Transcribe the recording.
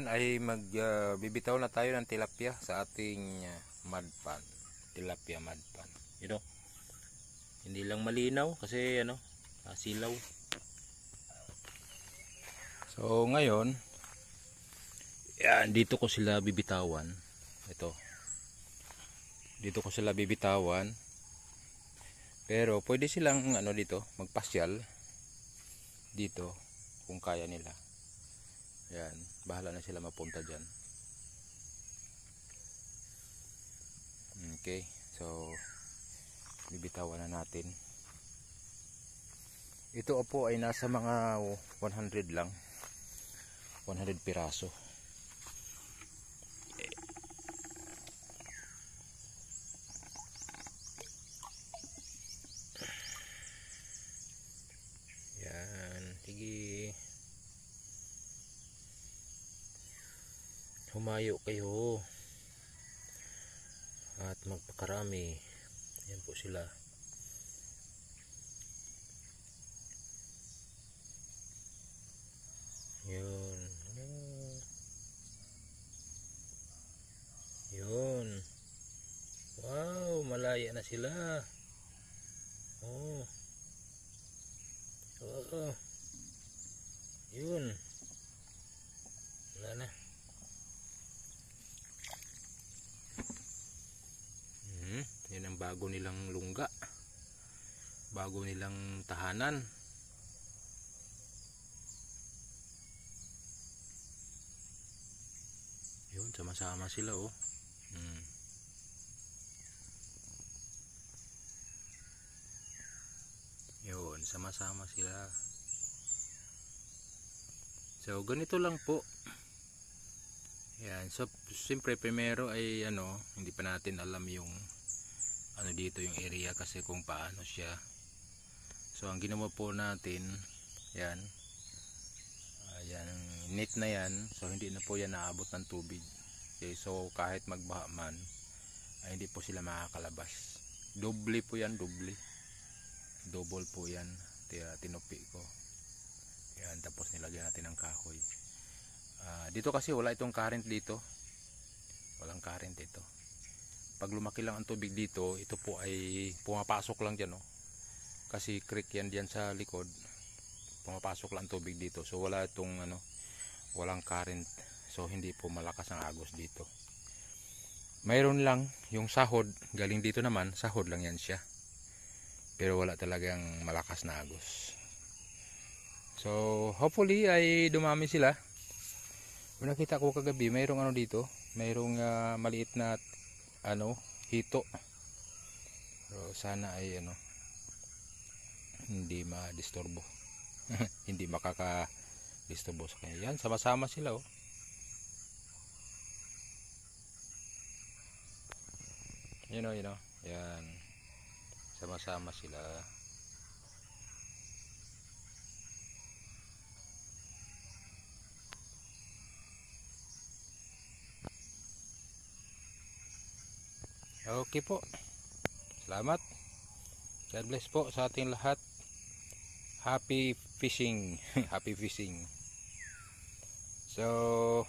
ngayon ay magbibitaw na tayo ng tilapia sa ating mud pan. Tilapia mud pan. Hindi lang malinaw kasi silaw. So ngayon, yan, dito ko sila bibitawan. Dito ko sila bibitawan. Pero pwede silang dito magpasyal dito kung kaya nila. Yan, bahala na sila mapunta dyan. Okay, so bibitawan na natin. Ito po ay nasa mga 100 lang. 100 piraso. Yan, sige. Humayo kayo at magpakarami. Yan po sila. Yun. Yun. Wow, malaya na sila. Oh. Oo. Yun. Wala na. Yan ang bago nilang lungga. Bago nilang tahanan. Yun, sama-sama sila oh. Yun, sama-sama sila. So, ganito lang po. Yan, so siyempre primero ay hindi pa natin alam yung dito yung area kasi kung paano siya. So ang ginawa po natin, yan, yan, net na yan. So hindi na po yan naabot ng tubig. Okay, so kahit magbaha man ay hindi po sila makakalabas. Doble po yan, double po yan. Tinupi ko yan, tapos nilagyan natin ng kahoy. Dito kasi wala itong current dito. Walang current ito. Pag lumaki lang ang tubig dito, ito po ay pumapasok lang dyan, kasi creek yan diyan sa likod. Pumapasok lang ang tubig dito. So wala itong walang current. So hindi po malakas ang agos dito. Mayroon lang yung sahod, galing dito naman, sahod lang yan siya. Pero wala talagang malakas na agos. So hopefully ay dumami sila. Kung nakita ko kagabi, mayroong dito, mayroong maliit na hito. So sana ay hindi ma-disturbo. Hindi makaka-disturbo sa kanya. Yan, sama-sama sila oh. Yan. Sama-sama sila. Okay po. Salamat. God bless po sa ating lahat. Happy fishing. Happy fishing. So